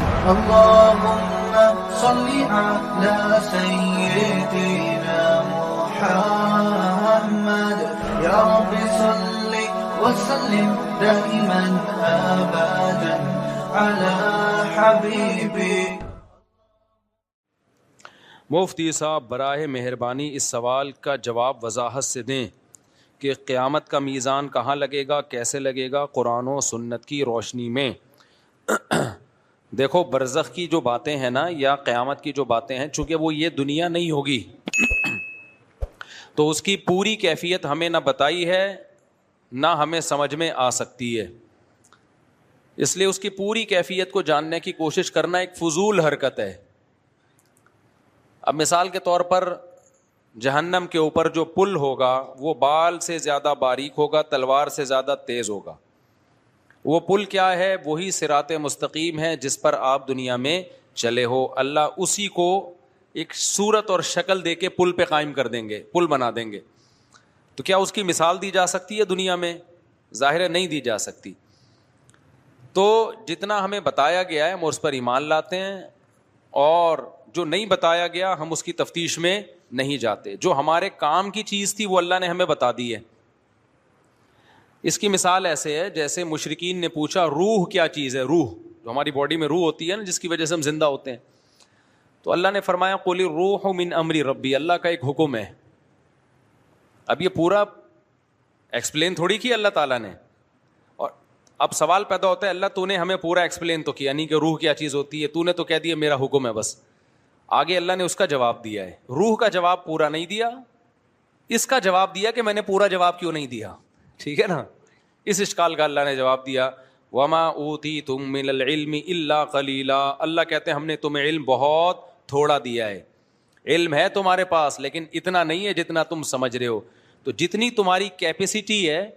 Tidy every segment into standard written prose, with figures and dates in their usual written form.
اللهم صل على سيدنا محمد يا رب صل وسلم دائما ابدا على حبيبك. مفتی صاحب براہ مہربانی اس سوال کا جواب وضاحت سے دیں کہ قیامت کا میزان کہاں لگے گا، کیسے لگے گا، قرآن و سنت کی روشنی میں. دیکھو برزخ کی جو باتیں ہیں نا، یا قیامت کی جو باتیں ہیں، چونکہ وہ یہ دنیا نہیں ہوگی تو اس کی پوری کیفیت ہمیں نہ بتائی ہے نہ ہمیں سمجھ میں آ سکتی ہے. اس لیے اس کی پوری کیفیت کو جاننے کی کوشش کرنا ایک فضول حرکت ہے. اب مثال کے طور پر جہنم کے اوپر جو پل ہوگا وہ بال سے زیادہ باریک ہوگا، تلوار سے زیادہ تیز ہوگا. وہ پل کیا ہے؟ وہی صراط مستقیم ہے جس پر آپ دنیا میں چلے ہو. اللہ اسی کو ایک صورت اور شکل دے کے پل پہ قائم کر دیں گے، پل بنا دیں گے. تو کیا اس کی مثال دی جا سکتی ہے دنیا میں؟ ظاہر ہے نہیں دی جا سکتی. تو جتنا ہمیں بتایا گیا ہے ہم اس پر ایمان لاتے ہیں، اور جو نہیں بتایا گیا ہم اس کی تفتیش میں نہیں جاتے. جو ہمارے کام کی چیز تھی وہ اللہ نے ہمیں بتا دی ہے. اس کی مثال ایسے ہے جیسے مشرکین نے پوچھا روح کیا چیز ہے؟ روح جو ہماری باڈی میں روح ہوتی ہے نا، جس کی وجہ سے ہم زندہ ہوتے ہیں. تو اللہ نے فرمایا قل الروح من امر ربی، اللہ کا ایک حکم ہے. اب یہ پورا ایکسپلین تھوڑی کیا اللہ تعالیٰ نے. اور اب سوال پیدا ہوتا ہے اللہ تو نے ہمیں پورا ایکسپلین تو کیا نہیں کہ روح کیا چیز ہوتی ہے، تو نے تو کہہ دیا میرا حکم ہے بس. آگے اللہ نے اس کا جواب دیا ہے. روح کا جواب پورا نہیں دیا، اس کا جواب دیا کہ میں نے پورا جواب کیوں نہیں دیا. ٹھیک ہے نا؟ اس اشکال کا اللہ نے جواب دیا وما اوتیتم من العلم الا قلیلا. اللہ کہتے ہیں ہم نے تمہیں علم بہت تھوڑا دیا ہے. علم ہے تمہارے پاس لیکن اتنا نہیں ہے جتنا تم سمجھ رہے ہو. تو جتنی تمہاری کیپیسٹی ہے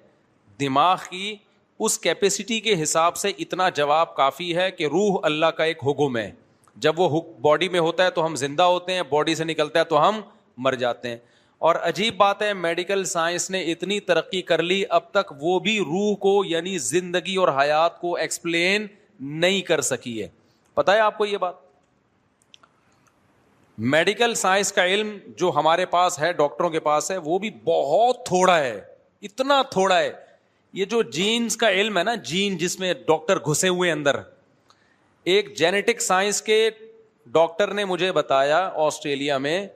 دماغ کی، اس کیپیسٹی کے حساب سے اتنا جواب کافی ہے کہ روح اللہ کا ایک حکم ہے. جب وہ باڈی میں ہوتا ہے تو ہم زندہ ہوتے ہیں، باڈی سے نکلتا ہے تو ہم مر جاتے ہیں. اور عجیب بات ہے میڈیکل سائنس نے اتنی ترقی کر لی، اب تک وہ بھی روح کو یعنی زندگی اور حیات کو ایکسپلین نہیں کر سکی ہے. پتہ ہے آپ کو یہ بات؟ میڈیکل سائنس کا علم جو ہمارے پاس ہے، ڈاکٹروں کے پاس ہے، وہ بھی بہت تھوڑا ہے، اتنا تھوڑا ہے. یہ جو جینز کا علم ہے نا، جین جس میں ڈاکٹر گھسے ہوئے اندر، ایک جینیٹک سائنس کے ڈاکٹر نے مجھے بتایا آسٹریلیا میں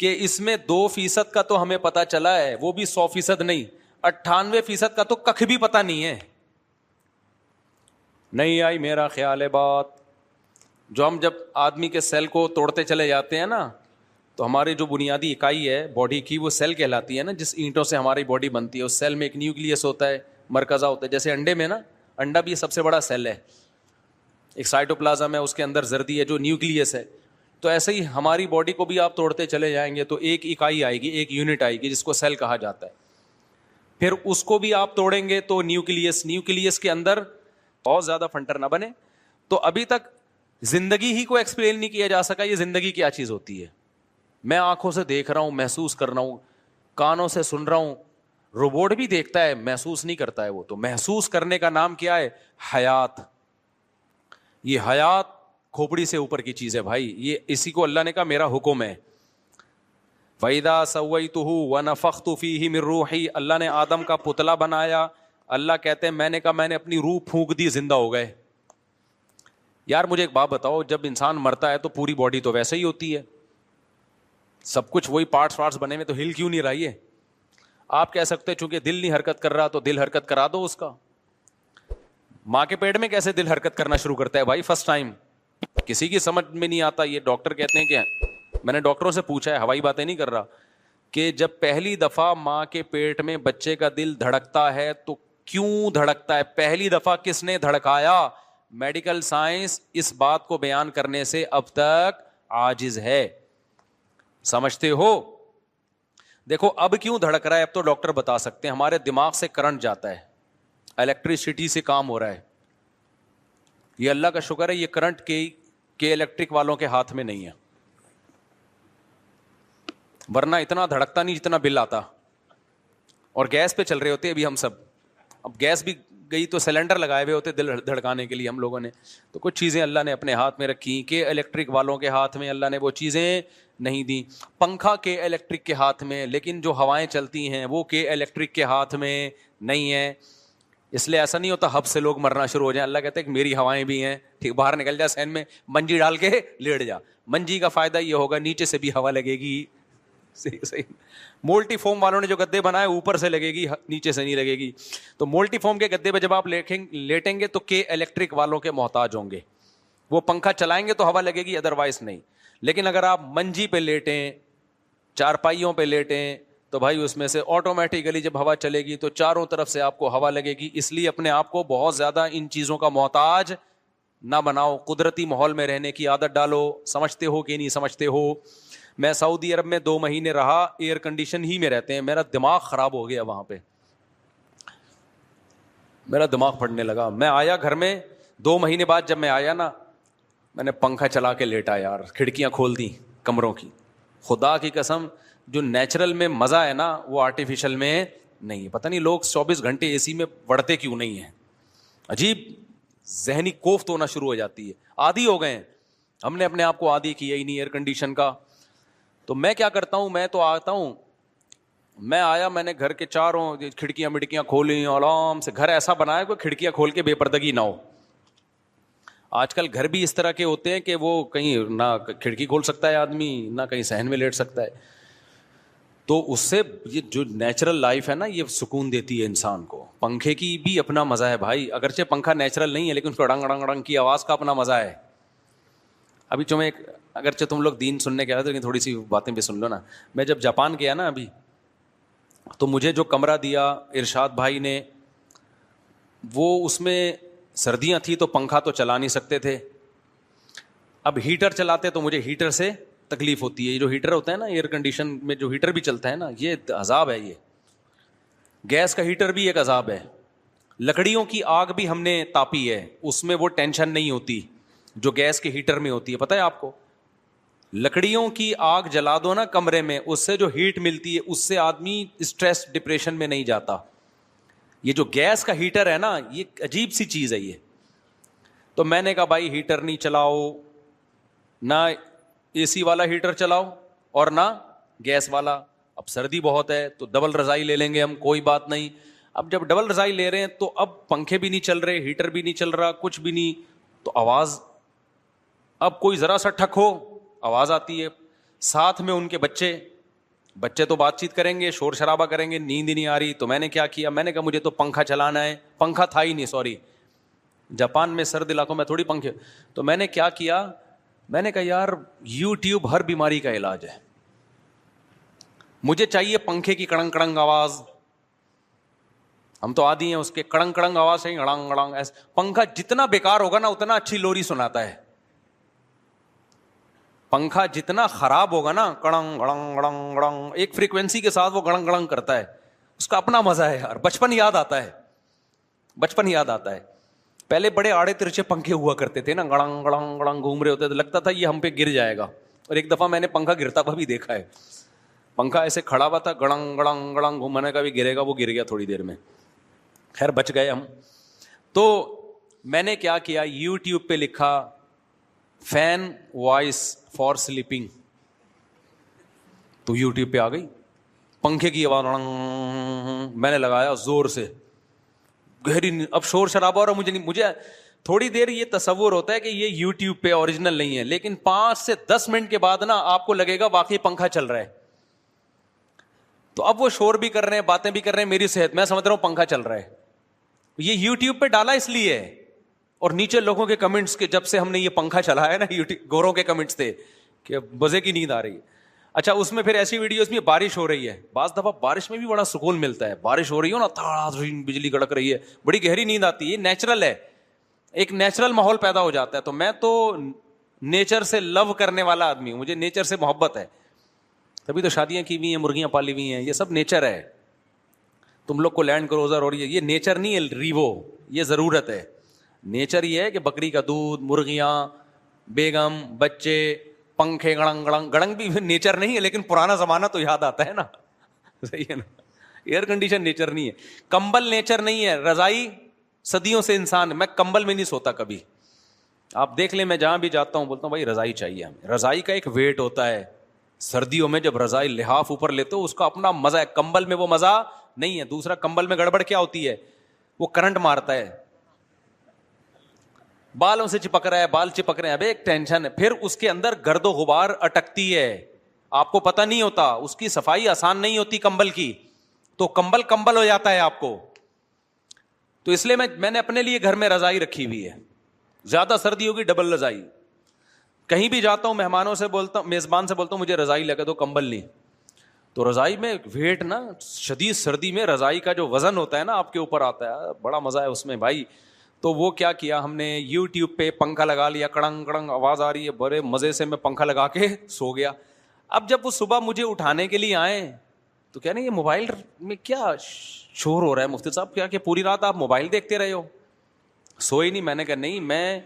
کہ اس میں 2% کا تو ہمیں پتا چلا ہے، وہ بھی 100% نہیں، 98% کا تو کخ بھی پتا نہیں ہے. نہیں آئی میرا خیال ہے بات. جو ہم جب آدمی کے سیل کو توڑتے چلے جاتے ہیں نا، تو ہماری جو بنیادی اکائی ہے باڈی کی وہ سیل کہلاتی ہے نا، جس اینٹوں سے ہماری باڈی بنتی ہے. اس سیل میں ایک نیوکلیس ہوتا ہے، مرکزہ ہوتا ہے. جیسے انڈے میں نا، انڈا بھی سب سے بڑا سیل ہے، ایک سائٹوپلازم ہے، اس کے اندر زردی ہے جو نیوکلیس ہے. تو ایسے ہی ہماری باڈی کو بھی آپ توڑتے چلے جائیں گے تو ایک اکائی آئے گی، ایک یونٹ آئے گی جس کو سیل کہا جاتا ہے. پھر اس کو بھی آپ توڑیں گے تو نیوکلیس کے اندر بہت زیادہ فنٹر نہ بنے. تو ابھی تک زندگی ہی کو ایکسپلین نہیں کیا جا سکا یہ زندگی کیا چیز ہوتی ہے. میں آنکھوں سے دیکھ رہا ہوں، محسوس کر رہا ہوں، کانوں سے سن رہا ہوں. روبوٹ بھی دیکھتا ہے، محسوس نہیں کرتا ہے. وہ تو محسوس کرنے کا نام کیا ہے؟ حیات. یہ حیات کھوپڑی سے اوپر کی چیز ہے بھائی. یہ اسی کو اللہ نے کہا میرا حکم ہے. وَإِذَا سَوَّيْتُهُ وَنَفَخْتُ فِيهِ مِن رُوحِي. اللہ نے آدم کا پتلا بنایا. اللہ کہتے ہیں میں نے کہا میں نے اپنی روح پھونک دی، زندہ ہو گئے. یار مجھے ایک بات بتاؤ، جب انسان مرتا ہے تو پوری باڈی تو ویسے ہی ہوتی ہے، سب کچھ وہی پارٹس بنے ہوئے، تو ہل کیوں نہیں رہا ہے؟ آپ کہہ سکتے چونکہ دل نہیں حرکت کر رہا تو دل حرکت کرا دو اس کا. ماں کے پیٹ میں کیسے دل حرکت کرنا شروع کرتا ہے بھائی؟ فرسٹ ٹائم کسی کی سمجھ میں نہیں آتا. یہ ڈاکٹر کہتے ہیں کہ میں نے ڈاکٹروں سے پوچھا ہے، ہوائی باتیں نہیں کر رہا، کہ جب پہلی دفعہ ماں کے پیٹ میں بچے کا دل دھڑکتا ہے تو کیوں دھڑکتا ہے؟ پہلی دفعہ کس نے دھڑکایا؟ میڈیکل سائنس اس بات کو بیان کرنے سے اب تک عاجز ہے. سمجھتے ہو؟ دیکھو اب کیوں دھڑک رہا ہے اب تو ڈاکٹر بتا سکتے ہیں. ہمارے دماغ سے کرنٹ جاتا ہے، الیکٹریسٹی سے کام ہو رہا ہے. یہ اللہ کا شکر ہے یہ کرنٹ کے الیکٹرک والوں کے ہاتھ میں نہیں ہے، ورنہ اتنا دھڑکتا نہیں جتنا بل آتا. اور گیس پہ چل رہے ہوتے ابھی ہم سب. اب گیس بھی گئی تو سلنڈر لگائے ہوئے ہوتے دل دھڑکانے کے لیے ہم لوگوں نے. تو کچھ چیزیں اللہ نے اپنے ہاتھ میں رکھی کہ الیکٹرک والوں کے ہاتھ میں اللہ نے وہ چیزیں نہیں دی. پنکھا کے الیکٹرک کے ہاتھ میں, لیکن جو ہوائیں چلتی ہیں وہ کے الیکٹرک کے ہاتھ میں نہیں ہے. اس لیے ایسا نہیں ہوتا ہب سے لوگ مرنا شروع ہو جائیں. اللہ کہتے ہیں کہ میری ہوائیں بھی ہیں, ٹھیک, باہر نکل جا سین میں منجی ڈال کے لیٹ جا. منجی کا فائدہ یہ ہوگا نیچے سے بھی ہوا لگے گی. صحیح. مولٹی فوم والوں نے جو گدے بنائے اوپر سے لگے گی, نیچے سے نہیں لگے گی. تو مولٹی فوم کے گدے پہ جب آپ لیٹیں گے تو کے الیکٹرک والوں کے محتاج ہوں گے. وہ پنکھا چلائیں گے تو ہوا لگے گی, ادروائز نہیں. لیکن اگر آپ منجی پہ لیٹیں, چارپائیوں پہ لیٹیں, تو بھائی اس میں سے آٹومیٹیکلی جب ہوا چلے گی تو چاروں طرف سے آپ کو ہوا لگے گی. اس لیے اپنے آپ کو بہت زیادہ ان چیزوں کا محتاج نہ بناؤ, قدرتی ماحول میں رہنے کی عادت ڈالو. سمجھتے ہو کہ نہیں سمجھتے ہو؟ میں سعودی عرب میں 2 مہینے رہا, ایئر کنڈیشن ہی میں رہتے ہیں. میرا دماغ خراب ہو گیا وہاں پہ, میرا دماغ پھٹنے لگا. میں آیا گھر میں 2 مہینے بعد, جب میں آیا نا میں نے پنکھا چلا کے لیٹا یار, کھڑکیاں کھول دی کمروں کی. خدا کی قسم جو نیچرل میں مزہ ہے نا وہ آرٹیفیشل میں نہیں ہے. پتہ نہیں لوگ 24 گھنٹے اے سی میں پڑھتے کیوں نہیں ہیں. عجیب ذہنی کوفت ہونا شروع ہو جاتی ہے. عادی ہو گئے ہیں ہم نے, اپنے آپ کو عادی کیا ہی نہیں ایئر کنڈیشن کا. تو میں کیا کرتا ہوں, میں تو آتا ہوں, میں آیا, میں نے گھر کے چاروں کھڑکیاں مڑکیاں کھولی آرام سے. گھر ایسا بنایا کوئی کھڑکیاں کھول کے بے پردگی نہ ہو. آج کل گھر بھی اس طرح کے ہوتے ہیں کہ وہ کہیں نہ کھڑکی کھول سکتا ہے آدمی, نہ کہیں صحن میں لیٹ سکتا ہے. تو اس سے یہ جو نیچرل لائف ہے نا یہ سکون دیتی ہے انسان کو. پنکھے کی بھی اپنا مزہ ہے بھائی, اگرچہ پنکھا نیچرل نہیں ہے لیکن اس کو ڈنگ ڈنگ ڈنگ کی آواز کا اپنا مزہ ہے. ابھی تمہیں اگرچہ تم لوگ دین سننے کے آئے لیکن تھوڑی سی باتیں بھی سن لو نا. میں جب جاپان گیا نا ابھی, تو مجھے جو کمرہ دیا ارشاد بھائی نے, وہ اس میں سردیاں تھی تو پنکھا تو چلا نہیں سکتے تھے. اب ہیٹر چلاتے تو مجھے ہیٹر سے تکلیف ہوتی ہے. یہ جو ہیٹر ہوتا ہے نا ایئر کنڈیشن میں, جو ہیٹر بھی چلتا ہے نا, یہ عذاب ہے. یہ گیس کا ہیٹر بھی ایک عذاب ہے. لکڑیوں کی آگ بھی ہم نے تاپی ہے, اس میں وہ ٹینشن نہیں ہوتی جو گیس کے ہیٹر میں ہوتی ہے. پتہ ہے آپ کو, لکڑیوں کی آگ جلا دو نا کمرے میں, اس سے جو ہیٹ ملتی ہے اس سے آدمی اسٹریس ڈپریشن میں نہیں جاتا. یہ جو گیس کا ہیٹر ہے نا یہ عجیب سی چیز ہے یہ. تو میں نے کہا بھائی ہیٹر نہیں چلاؤ, نہ اے سی والا ہیٹر چلاؤ اور نہ گیس والا. اب سردی بہت ہے تو ڈبل رضائی لے لیں گے ہم, کوئی بات نہیں. اب جب ڈبل رضائی لے رہے ہیں تو اب پنکھے بھی نہیں چل رہے, ہیٹر بھی نہیں چل رہا, کچھ بھی نہیں, تو آواز, اب کوئی ذرا سا ٹھک ہو آواز آتی ہے. ساتھ میں ان کے بچے تو بات چیت کریں گے, شور شرابہ کریں گے, نیند ہی نہیں آ رہی. تو میں نے کیا کیا, میں نے کہا مجھے تو پنکھا چلانا ہے. پنکھا تھا ہی نہیں, سوری, جاپان میں سرد علاقوں میں تھوڑی پنکھے. تو میں نے کیا کیا, میں نے کہا یار یوٹیوب ہر بیماری کا علاج ہے, مجھے چاہیے پنکھے کی کڑنگ کڑنگ آواز. ہم تو عادی ہیں اس کے کڑنگ کڑنگ آواز سے, گڑنگ گڑنگ ایسے. پنکھا جتنا بیکار ہوگا نا اتنا اچھی لوری سناتا ہے. پنکھا جتنا خراب ہوگا نا, کڑنگ گڑنگ گڑنگ گڑنگ ایک فریکوینسی کے ساتھ وہ گڑنگ گڑنگ کرتا ہے. اس کا اپنا مزہ ہے یار. بچپن یاد آتا ہے, بچپن یاد آتا ہے. پہلے بڑے آڑے ترچے پنکھے ہوا کرتے تھے نا, گڑنگ گڑنگ گڑنگ گھوم رہے ہوتے تھے, لگتا تھا یہ ہم پہ گر جائے گا. اور ایک دفعہ میں نے پنکھا گرتا ہوا بھی دیکھا ہے. پنکھا ایسے کھڑا ہوا تھا, گڑنگ گڑنگ گڑنگ گھومنے کا بھی گرے گا, وہ گر گیا تھوڑی دیر میں. خیر بچ گئے ہم. تو میں نے کیا کیا, یوٹیوب پہ لکھا فین وائس فار سلیپنگ, تو یوٹیوب پہ آ گئی پنکھے کی آواز. میں نے لگایا زور سے, گہری. اب شور شرابہ اور مجھے تھوڑی دیر یہ تصور ہوتا ہے کہ یہ یوٹیوب پہ اوریجنل نہیں ہے, لیکن 5 سے 10 منٹ کے بعد نا آپ کو لگے گا واقعی پنکھا چل رہا ہے. تو اب وہ شور بھی کر رہے ہیں, باتیں بھی کر رہے ہیں, میری صحت, میں سمجھ رہا ہوں پنکھا چل رہا ہے. یہ یوٹیوب پہ ڈالا اس لیے ہے. اور نیچے لوگوں کے کمنٹس کے, جب سے ہم نے یہ پنکھا چلایا نا, گوروں کے کمنٹس تھے کہ مزے کی نیند آ رہی ہے. اچھا اس میں پھر ایسی ویڈیوز میں بارش ہو رہی ہے, بعض دفعہ بارش میں بھی بڑا سکون ملتا ہے. بارش ہو رہی ہو نا, تھاڑا بجلی کڑک رہی ہے, بڑی گہری نیند آتی ہے. یہ نیچرل ہے, ایک نیچرل ماحول پیدا ہو جاتا ہے. تو میں تو نیچر سے لو کرنے والا آدمی ہوں, مجھے نیچر سے محبت ہے. تبھی تو شادیاں کی ہوئی ہیں, مرغیاں پالی ہوئی ہیں, یہ سب نیچر ہے. تم لوگ کو لینڈ کروزر اور یہ نیچر نہیں ہے ریوو, یہ ضرورت ہے. نیچر یہ ہے کہ بکری کا دودھ, مرغیاں, بیگم, بچے, پنکھے, گڑنگ گڑنگ. گڑنگ بھی نیچر نہیں ہے لیکن پرانا زمانہ تو یاد آتا ہے نا, صحیح ہے نا. ایئر کنڈیشن نیچر نہیں ہے, کمبل نیچر نہیں ہے, رضائی صدیوں سے انسان, میں کمبل میں نہیں سوتا کبھی. آپ دیکھ لیں, میں جہاں بھی جاتا ہوں بولتا ہوں بھائی رضائی چاہیے ہمیں. رضائی کا ایک ویٹ ہوتا ہے, سردیوں میں جب رضائی لحاف اوپر لیتے ہو اس کا اپنا مزہ ہے, کمبل میں وہ مزہ نہیں ہے. دوسرا, کمبل میں گڑبڑ کیا ہوتی ہے, وہ کرنٹ مارتا ہے, بالوں سے چپک رہا ہے, بال چپک رہے ہیں, ابے ایک ٹینشن ہے. پھر اس کے اندر گرد و غبار اٹکتی ہے, آپ کو پتہ نہیں ہوتا, اس کی صفائی آسان نہیں ہوتی کمبل کی, تو کمبل ہو جاتا ہے آپ کو. تو اس لیے میں نے اپنے لیے گھر میں رضائی رکھی ہوئی ہے, زیادہ سردی ہوگی ڈبل رضائی. کہیں بھی جاتا ہوں مہمانوں سے بولتا ہوں, میزبان سے بولتا ہوں مجھے رضائی لگے دو, کمبل نہیں. تو رضائی میں ویٹ نا, شدید سردی میں رضائی کا جو وزن ہوتا ہے نا آپ کے اوپر آتا ہے, بڑا مزہ ہے اس میں بھائی. تو وہ کیا کیا ہم نے, یوٹیوب پہ پنکھا لگا لیا, کڑنگ کڑنگ آواز آ رہی ہے, بڑے مزے سے میں پنکھا لگا کے سو گیا. اب جب وہ صبح مجھے اٹھانے کے لیے آئے تو کیا نہیں, یہ موبائل میں کیا شور ہو رہا ہے مفتی صاحب, کیا کہ پوری رات آپ موبائل دیکھتے رہے ہو, سوئے نہیں. میں نے کہا نہیں, میں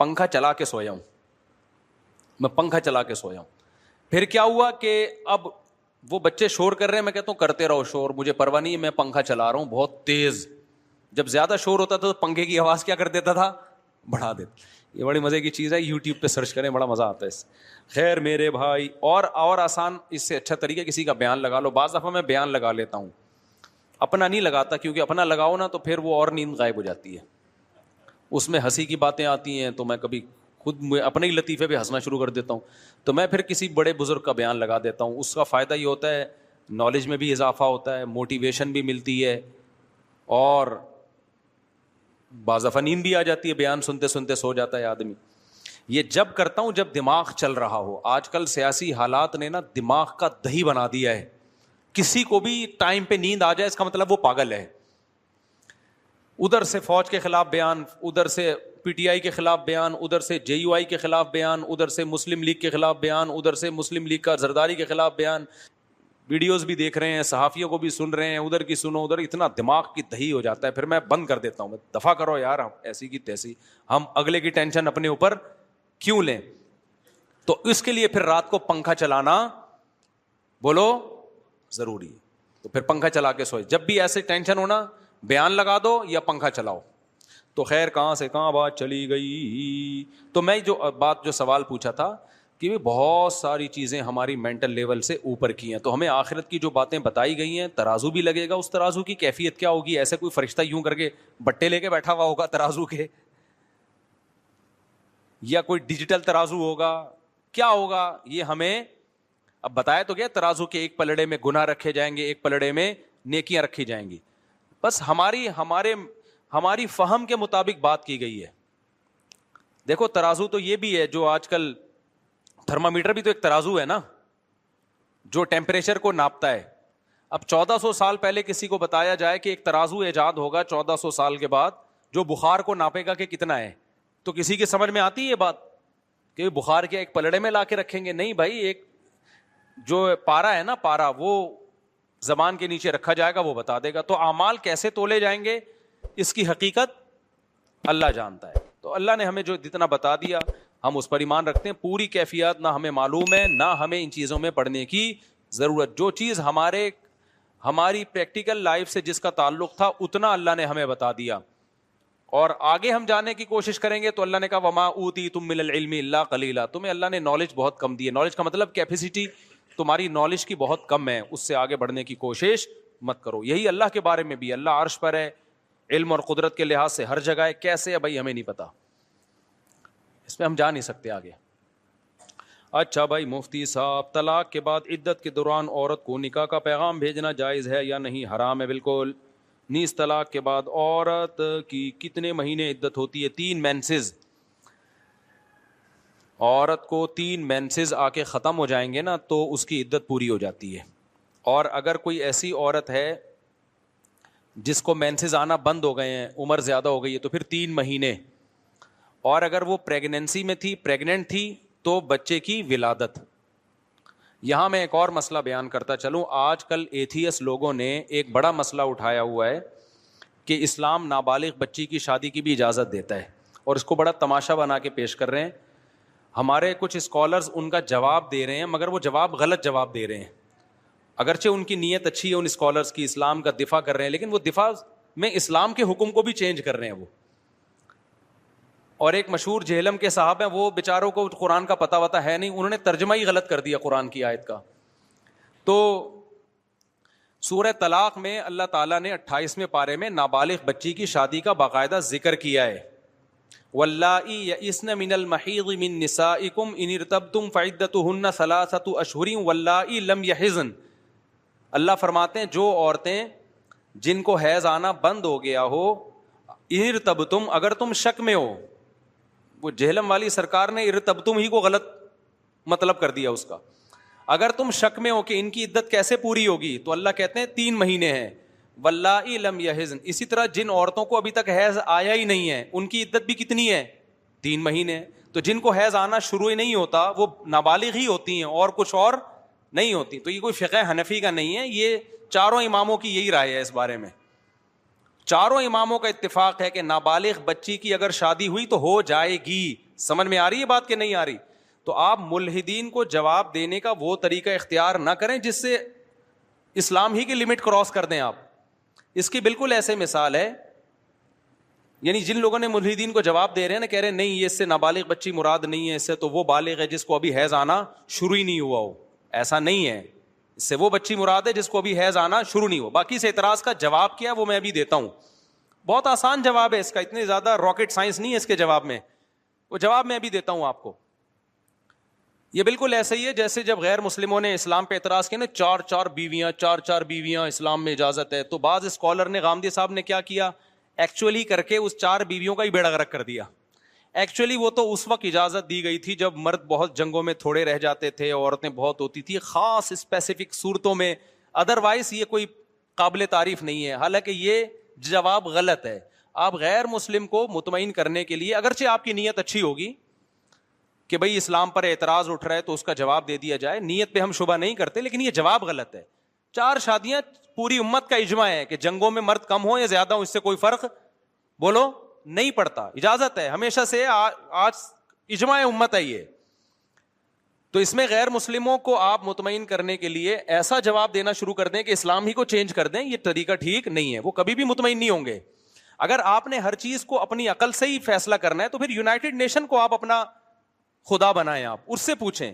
پنکھا چلا کے سویا ہوں, میں پنکھا چلا کے سویا ہوں. پھر کیا ہوا کہ اب وہ بچے شور کر رہے ہیں, میں کہتا ہوں کرتے رہو شور, مجھے پرواہ نہیں ہے, میں پنکھا چلا رہا ہوں بہت تیز. جب زیادہ شور ہوتا تھا تو پنکھے کی آواز کیا کر دیتا تھا, بڑھا دیتا. یہ بڑی مزے کی چیز ہے, یوٹیوب پہ سرچ کریں, بڑا مزہ آتا ہے اس. خیر میرے بھائی, اور آسان اس سے اچھا طریقہ کسی کا بیان لگا لو. بعض دفعہ میں بیان لگا لیتا ہوں, اپنا نہیں لگاتا, کیونکہ اپنا لگاؤ نا تو پھر وہ اور نیند غائب ہو جاتی ہے, اس میں ہنسی کی باتیں آتی ہیں, تو میں کبھی خود اپنے ہی لطیفے پہ ہنسنا شروع کر دیتا ہوں. تو میں پھر کسی بڑے بزرگ کا بیان لگا دیتا ہوں. اس کا فائدہ یہ ہوتا ہے, نالج میں بھی اضافہ ہوتا ہے, موٹیویشن بھی ملتی ہے, اور بعض دفعہ نیند بھی آ جاتی ہے, بیان سنتے سنتے سو جاتا ہے آدمی. یہ جب کرتا ہوں جب دماغ چل رہا ہو. آج کل سیاسی حالات نے نا دماغ کا دہی بنا دیا ہے, کسی کو بھی ٹائم پہ نیند آ جائے اس کا مطلب وہ پاگل ہے. ادھر سے فوج کے خلاف بیان, ادھر سے پی ٹی آئی کے خلاف بیان, ادھر سے جے یو آئی کے خلاف بیان, ادھر سے مسلم لیگ کے خلاف بیان, ادھر سے مسلم لیگ کا زرداری کے خلاف بیان. ویڈیوز بھی دیکھ رہے ہیں, صحافیوں کو بھی سن رہے ہیں, ادھر کی سنو ادھر, اتنا دماغ کی دہی ہو جاتا ہے. پھر میں بند کر دیتا ہوں, دفع کرو یار, ایسی کی تیسی, ہم اگلے کی ٹینشن اپنے اوپر کیوں لیں. تو اس کے لیے پھر رات کو پنکھا چلانا بولو ضروری ہے. تو پھر پنکھا چلا کے سوئے, جب بھی ایسے ٹینشن ہونا بیان لگا دو یا پنکھا چلاؤ. تو خیر کہاں سے کہاں بات چلی گئی. تو میں جو سوال پوچھا تھا کہ بہت ساری چیزیں ہماری مینٹل لیول سے اوپر کی ہیں, تو ہمیں آخرت کی جو باتیں بتائی گئی ہیں, ترازو بھی لگے گا, اس ترازو کی کیفیت کیا ہوگی, ایسے کوئی فرشتہ یوں کر کے بٹے لے کے بیٹھا ہوا ہوگا ترازو کے, یا کوئی ڈیجیٹل ترازو ہوگا, کیا ہوگا یہ ہمیں اب بتایا تو گیا. ترازو کے ایک پلڑے میں گناہ رکھے جائیں گے, ایک پلڑے میں نیکیاں رکھی جائیں گی. بس ہماری فہم کے مطابق بات کی گئی ہے. دیکھو ترازو تو یہ بھی ہے جو آج کل تھرمامیٹر بھی تو ایک ترازو ہے نا, جو ٹیمپریچر کو ناپتا ہے. اب 1400 سال پہلے کسی کو بتایا جائے کہ ایک ترازو ایجاد ہوگا 1400 سال کے بعد جو بخار کو ناپے گا کہ کتنا ہے, تو کسی کی سمجھ میں آتی ہے یہ بات کہ بخار کے ایک پلڑے میں لا کے رکھیں گے؟ نہیں بھائی, ایک جو پارا ہے نا, پارا وہ زبان کے نیچے رکھا جائے گا, وہ بتا دے گا. تو اعمال کیسے تولے جائیں گے اس کی حقیقت اللہ جانتا ہے. تو اللہ نے ہمیں جو جتنا بتا دیا ہم اس پر ایمان رکھتے ہیں. پوری کیفیات نہ ہمیں معلوم ہے, نہ ہمیں ان چیزوں میں پڑھنے کی ضرورت. جو چیز ہماری پریکٹیکل لائف سے جس کا تعلق تھا اتنا اللہ نے ہمیں بتا دیا, اور آگے ہم جانے کی کوشش کریں گے تو اللہ نے کہا وما اوتیتم من العلم الا قلیلا, تمہیں اللہ نے نالج بہت کم دی ہے. نالج کا مطلب کیپیسٹی تمہاری نالج کی بہت کم ہے, اس سے آگے بڑھنے کی کوشش مت کرو. یہی اللہ کے بارے میں بھی, اللہ عرش پر ہے, علم اور قدرت کے لحاظ سے ہر جگہ ہے. کیسے ہے بھائی ہمیں نہیں پتا, اس میں ہم جا نہیں سکتے آگے. اچھا بھائی مفتی صاحب, طلاق کے بعد عدت کے دوران عورت کو نکاح کا پیغام بھیجنا جائز ہے یا نہیں؟ حرام ہے بالکل. نیز طلاق کے بعد عورت کی کتنے مہینے عدت ہوتی ہے؟ 3 مینسز. عورت کو 3 مینسز آ کے ختم ہو جائیں گے نا تو اس کی عدت پوری ہو جاتی ہے. اور اگر کوئی ایسی عورت ہے جس کو مینسز آنا بند ہو گئے ہیں, عمر زیادہ ہو گئی ہے, تو پھر 3 مہینے. اور اگر وہ پریگننسی میں تھی, پریگننٹ تھی, تو بچے کی ولادت. یہاں میں ایک اور مسئلہ بیان کرتا چلوں. آج کل ایتھیس لوگوں نے ایک بڑا مسئلہ اٹھایا ہوا ہے کہ اسلام نابالغ بچی کی شادی کی بھی اجازت دیتا ہے, اور اس کو بڑا تماشا بنا کے پیش کر رہے ہیں. ہمارے کچھ اسکالرز ان کا جواب دے رہے ہیں, مگر وہ جواب غلط جواب دے رہے ہیں. اگرچہ ان کی نیت اچھی ہے ان اسکالرز کی, اسلام کا دفاع کر رہے ہیں, لیکن وہ دفاع میں اسلام کے حکم کو بھی چینج کر رہے ہیں وہ. اور ایک مشہور جہلم کے صاحب ہیں, وہ بیچاروں کو قرآن کا پتہ وتا ہے نہیں, انہوں نے ترجمہ ہی غلط کر دیا قرآن کی آیت کا. تو سورہ طلاق میں اللہ تعالیٰ نے 28ویں پارے میں نابالغ بچی کی شادی کا باقاعدہ ذکر کیا ہے. واللائی یئسن من المحیض من نسائکم ان ارتبتم فعدتہن 3 اشہر واللائی لم یحضن. اللہ فرماتے ہیں جو عورتیں جن کو حیض آنا بند ہو گیا ہو, ان ارتبتم اگر تم شک میں ہو, وہ جہلم والی سرکار نے ارتبتم ہی کو غلط مطلب کر دیا اس کا, اگر تم شک میں ہو کہ ان کی عدت کیسے پوری ہوگی تو اللہ کہتے ہیں 3 مہینے ہیں. واللائی لم یحضن, اسی طرح جن عورتوں کو ابھی تک حیض آیا ہی نہیں ہے ان کی عدت بھی کتنی ہے؟ 3 مہینے. تو جن کو حیض آنا شروع ہی نہیں ہوتا وہ نابالغ ہی ہوتی ہیں اور کچھ اور نہیں ہوتی. تو یہ کوئی فقہ حنفی کا نہیں ہے, یہ چاروں اماموں کی یہی رائے ہے اس بارے میں. چاروں اماموں کا اتفاق ہے کہ نابالغ بچی کی اگر شادی ہوئی تو ہو جائے گی. سمجھ میں آ رہی ہے بات کہ نہیں آ رہی؟ تو آپ ملحدین کو جواب دینے کا وہ طریقہ اختیار نہ کریں جس سے اسلام ہی کی لمٹ کراس کر دیں آپ. اس کی بالکل ایسے مثال ہے, یعنی جن لوگوں نے ملحدین کو جواب دے رہے ہیں نا, کہہ رہے ہیں نہیں یہ اس سے نابالغ بچی مراد نہیں ہے, اس سے تو وہ بالغ ہے جس کو ابھی حیض آنا شروع ہی نہیں ہوا ہو. ایسا نہیں ہے, اس سے وہ بچی مراد ہے جس کو ابھی حیض آنا شروع نہیں ہو. باقی سے اعتراض کا جواب کیا وہ میں ابھی دیتا ہوں, بہت آسان جواب ہے اس کا, اتنی زیادہ راکٹ سائنس نہیں ہے اس کے جواب میں, وہ جواب میں ابھی دیتا ہوں آپ کو. یہ بالکل ایسا ہی ہے جیسے جب غیر مسلموں نے اسلام پہ اعتراض کیا نا, 4 بیویاں اسلام میں اجازت ہے, تو بعض اسکالر نے, غامدی صاحب نے کیا کیا, ایکچولی کر کے اس 4 بیویوں کا ہی بیڑا غرق کر دیا. ایکچولی وہ تو اس وقت اجازت دی گئی تھی جب مرد بہت جنگوں میں تھوڑے رہ جاتے تھے, عورتیں بہت ہوتی تھی خاص اسپیسیفک صورتوں میں, ادروائز یہ کوئی قابل تعریف نہیں ہے. حالانکہ یہ جواب غلط ہے. آپ غیر مسلم کو مطمئن کرنے کے لیے, اگرچہ آپ کی نیت اچھی ہوگی کہ بھئی اسلام پر اعتراض اٹھ رہا ہے تو اس کا جواب دے دیا جائے, نیت پہ ہم شبہ نہیں کرتے, لیکن یہ جواب غلط ہے. 4 شادیاں پوری امت کا اجماع ہے کہ جنگوں میں مرد کم ہو یا زیادہ ہو اس سے کوئی فرق بولو نہیں پڑتا, اجازت ہے ہمیشہ سے, آج اجماع امت ہے یہ. تو اس میں غیر مسلموں کو آپ مطمئن کرنے کے لیے ایسا جواب دینا شروع کر دیں کہ اسلام ہی کو چینج کر دیں, یہ طریقہ ٹھیک نہیں ہے. وہ کبھی بھی مطمئن نہیں ہوں گے. اگر آپ نے ہر چیز کو اپنی عقل سے ہی فیصلہ کرنا ہے تو پھر یونائٹڈ نیشن کو آپ اپنا خدا بنائیں, آپ اس سے پوچھیں.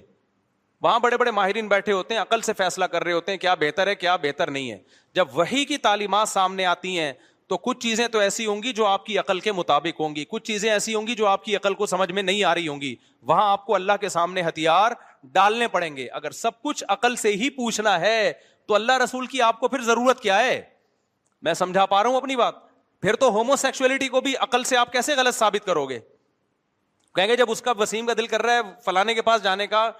وہاں بڑے بڑے ماہرین بیٹھے ہوتے ہیں, عقل سے فیصلہ کر رہے ہوتے ہیں کیا بہتر ہے کیا بہتر نہیں ہے. جب وحی کی تعلیمات سامنے آتی ہیں تو کچھ چیزیں تو ایسی ہوں گی جو آپ کی عقل کے مطابق ہوں گی, کچھ چیزیں ایسی ہوں گی جو آپ کی عقل کو سمجھ میں نہیں آ رہی ہوں گی. وہاں آپ کو اللہ کے سامنے ہتھیار ڈالنے پڑیں گے. اگر سب کچھ عقل سے ہی پوچھنا ہے تو اللہ رسول کی آپ کو پھر ضرورت کیا ہے؟ میں سمجھا پا رہا ہوں اپنی بات؟ پھر تو ہومو سیکسولیٹی کو بھی عقل سے آپ کیسے غلط ثابت کرو گے؟ کہیں گے جب اس کا وسیم کا دل کر رہا ہے فلانے کے پاس جانے کا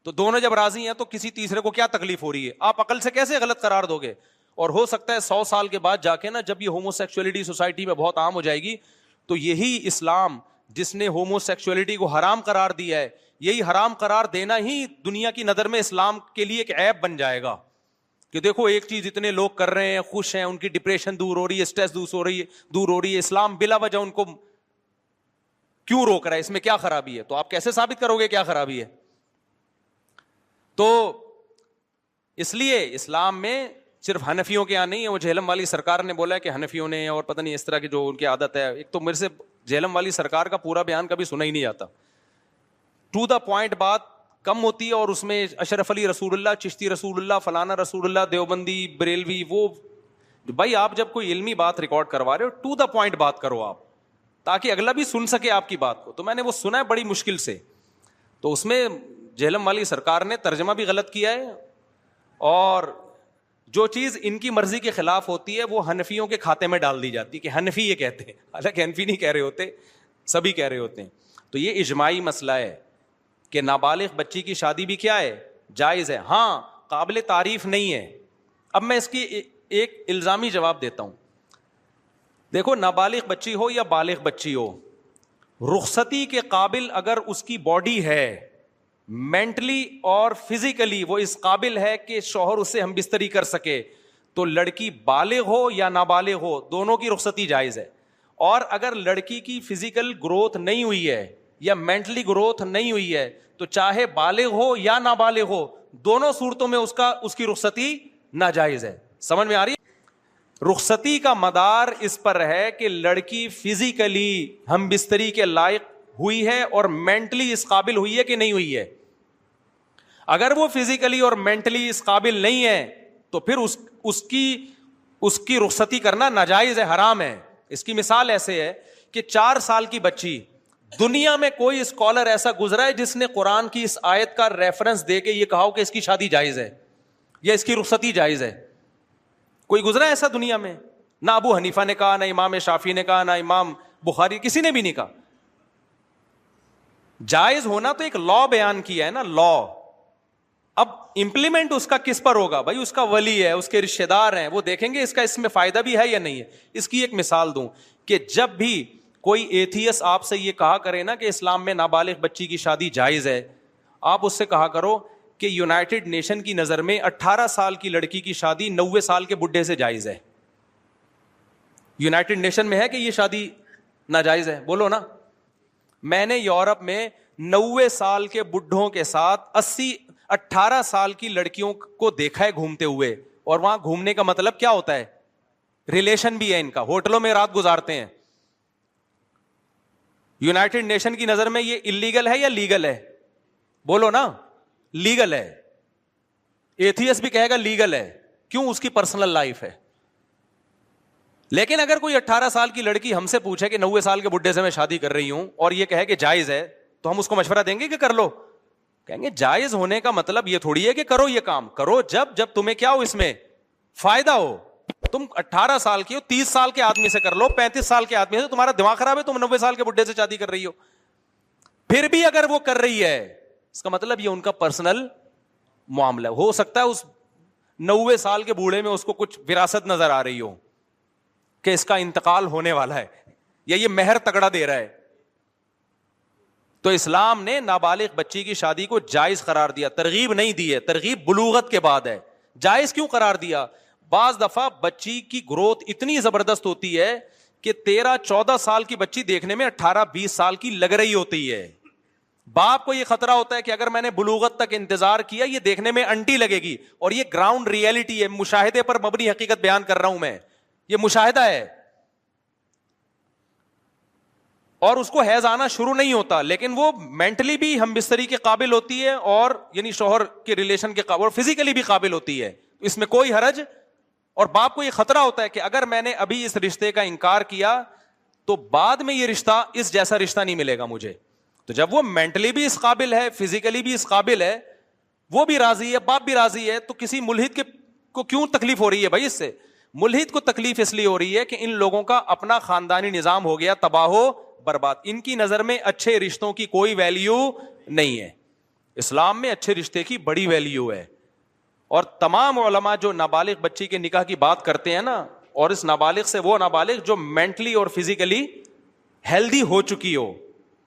تو دونوں جب راضی ہیں تو کسی تیسرے کو کیا تکلیف ہو رہی ہے؟ آپ عقل سے کیسے غلط قرار دو گے؟ اور ہو سکتا ہے 100 سال کے بعد جا کے نا, جب یہ ہومو سیکسولیٹی سوسائٹی میں بہت عام ہو جائے گی تو یہی اسلام جس نے ہومو سیکسولیٹی کو حرام قرار دیا ہے, یہی حرام قرار دینا ہی دنیا کی نظر میں اسلام کے لیے ایک عیب بن جائے گا کہ دیکھو ایک چیز اتنے لوگ کر رہے ہیں, خوش ہیں, ان کی ڈپریشن دور ہو رہی ہے, اسٹریس دور ہو رہی ہے, اسلام بلا وجہ ان کو کیوں روک رہا ہے, اس میں کیا خرابی ہے؟ تو آپ کیسے ثابت کرو گے کیا خرابی ہے؟ تو اس لیے اسلام میں صرف حنفیوں کے یہاں نہیں ہے. وہ جہلم والی سرکار نے بولا ہے کہ حنفیوں نے اور پتہ نہیں اس طرح کی جو ان کی عادت ہے. ایک تو میرے سے جہلم والی سرکار کا پورا بیان کبھی سنا ہی نہیں جاتا, ٹو دا پوائنٹ بات کم ہوتی ہے, اور اس میں اشرف علی رسول اللہ, چشتی رسول اللہ, فلانا رسول اللہ, دیوبندی, بریلوی, وہ بھائی آپ جب کوئی علمی بات ریکارڈ کروا رہے ہو ٹو دا پوائنٹ بات کرو آپ, تاکہ اگلا بھی سن سکے آپ کی بات کو. تو میں نے وہ سنا ہے بڑی مشکل سے, تو اس میں جہلم والی سرکار نے ترجمہ بھی غلط کیا ہے, اور جو چیز ان کی مرضی کے خلاف ہوتی ہے وہ حنفیوں کے کھاتے میں ڈال دی جاتی ہے کہ حنفی یہ کہتے ہیں, حالانکہ حنفی نہیں کہہ رہے ہوتے, سبھی کہہ رہے ہوتے ہیں. تو یہ اجماعی مسئلہ ہے کہ نابالغ بچی کی شادی بھی کیا ہے, جائز ہے, ہاں قابل تعریف نہیں ہے. اب میں اس کی ایک الزامی جواب دیتا ہوں. دیکھو نابالغ بچی ہو یا بالغ بچی ہو, رخصتی کے قابل اگر اس کی باڈی ہے, مینٹلی اور فزیکلی وہ اس قابل ہے کہ شوہر اسے ہم بستری کر سکے, تو لڑکی بالغ ہو یا نابالغ ہو دونوں کی رخصتی جائز ہے. اور اگر لڑکی کی فزیکل گروتھ نہیں ہوئی ہے یا مینٹلی گروتھ نہیں ہوئی ہے تو چاہے بالغ ہو یا نابالغ ہو, دونوں صورتوں میں اس کی رخصتی ناجائز ہے. سمجھ میں آ رہی ہے؟ رخصتی کا مدار اس پر ہے کہ لڑکی فزیکلی ہم بستری کے لائق ہوئی ہے اور مینٹلی اس قابل ہوئی ہے کہ نہیں ہوئی ہے. اگر وہ فزیکلی اور مینٹلی اس قابل نہیں ہے تو پھر اس کی رخصتی کرنا ناجائز ہے, حرام ہے. اس کی مثال ایسے ہے کہ 4 سال کی بچی, دنیا میں کوئی اسکالر ایسا گزرا ہے جس نے قرآن کی اس آیت کا ریفرنس دے کے یہ کہا ہو کہ اس کی شادی جائز ہے یا اس کی رخصتی جائز ہے؟ کوئی گزرا ہے ایسا دنیا میں؟ نہ ابو حنیفہ نے کہا, نہ امام شافعی نے کہا, نہ امام بخاری, کسی نے بھی نہیں کہا. جائز ہونا تو ایک لا بیان کیا ہے نا, لا. اب امپلیمنٹ اس کا کس پر ہوگا بھائی؟ اس کا ولی ہے, اس کے رشتہ دار ہیں, وہ دیکھیں گے اس کا اس میں فائدہ بھی ہے یا نہیں ہے. اس کی ایک مثال دوں کہ جب بھی کوئی ایتھیس آپ سے یہ کہا کرے نا کہ اسلام میں نابالغ بچی کی شادی جائز ہے, آپ اس سے کہا کرو کہ یونائٹڈ نیشن کی نظر میں 18 سال کی لڑکی کی شادی 90 سال کے بڈھے سے جائز ہے. یونائٹڈ نیشن میں ہے کہ یہ شادی ناجائز ہے؟ بولو نا. میں نے یورپ میں 90 سال کے بڈھوں کے ساتھ 18 سال کی لڑکیوں کو دیکھا ہے گھومتے ہوئے, اور وہاں گھومنے کا مطلب کیا ہوتا ہے؟ ریلیشن بھی ہے ان کا, ہوٹلوں میں رات گزارتے ہیں. یونائٹڈ نیشن کی نظر میں یہ اللیگل ہے یا لیگل ہے؟ بولو نا. لیگل ہے. ایتھیس بھی کہے گا لیگل ہے. کیوں؟ اس کی پرسنل لائف ہے. لیکن اگر کوئی 18 سال کی لڑکی ہم سے پوچھے کہ 90 سال کے بڈھے سے میں شادی کر رہی ہوں اور یہ کہے کہ جائز ہے, تو ہم اس کو مشورہ دیں گے کہ کر لو؟ کہیں گے جائز ہونے کا مطلب یہ تھوڑی ہے کہ کرو, یہ کام کرو جب تمہیں کیا ہو, اس میں فائدہ ہو. تم 18 سال کی ہو, 30 سال کے آدمی سے کر لو, 35 سال کے آدمی سے, تمہارا دماغ خراب ہے, تم 90 سال کے بڈھے سے شادی کر رہی ہو. پھر بھی اگر وہ کر رہی ہے, اس کا مطلب یہ ان کا پرسنل معاملہ. ہو سکتا ہے اس 90 سال کے بوڑھے میں اس کو کچھ وراثت نظر آ رہی ہو کہ اس کا انتقال ہونے والا ہے, یا یہ مہر تگڑا دے رہا ہے. تو اسلام نے نابالغ بچی کی شادی کو جائز قرار دیا, ترغیب نہیں دی ہے. ترغیب بلوغت کے بعد ہے. جائز کیوں قرار دیا؟ بعض دفعہ بچی کی گروتھ اتنی زبردست ہوتی ہے کہ 13-14 سال کی بچی دیکھنے میں 18-20 سال کی لگ رہی ہوتی ہے. باپ کو یہ خطرہ ہوتا ہے کہ اگر میں نے بلوغت تک انتظار کیا, یہ دیکھنے میں انٹی لگے گی. اور یہ گراؤنڈ ریئلٹی ہے, مشاہدے پر مبنی حقیقت بیان کر رہا ہوں میں, یہ مشاہدہ ہے. اور اس کو حیض آنا شروع نہیں ہوتا, لیکن وہ مینٹلی بھی ہم بستری کے قابل ہوتی ہے, اور یعنی شوہر کے ریلیشن کے قابل, اور فزیکلی بھی قابل ہوتی ہے. اس میں کوئی حرج. اور باپ کو یہ خطرہ ہوتا ہے کہ اگر میں نے ابھی اس رشتے کا انکار کیا تو بعد میں یہ رشتہ اس جیسا رشتہ نہیں ملے گا مجھے. تو جب وہ مینٹلی بھی اس قابل ہے, فزیکلی بھی اس قابل ہے, وہ بھی راضی ہے, باپ بھی راضی ہے, تو کسی ملحد کو کیوں تکلیف ہو رہی ہے بھائی؟ اس سے ملحد کو تکلیف اس لیے ہو رہی ہے کہ ان لوگوں کا اپنا خاندانی نظام ہو گیا تباہ و برباد. ان کی نظر میں اچھے رشتوں کی کوئی ویلیو نہیں ہے. اسلام میں اچھے رشتے کی بڑی ویلیو ہے. اور تمام علماء جو نابالغ بچی کے نکاح کی بات کرتے ہیں نا, اور اس نابالغ سے وہ نابالغ جو مینٹلی اور فزیکلی ہیلدی ہو چکی ہو,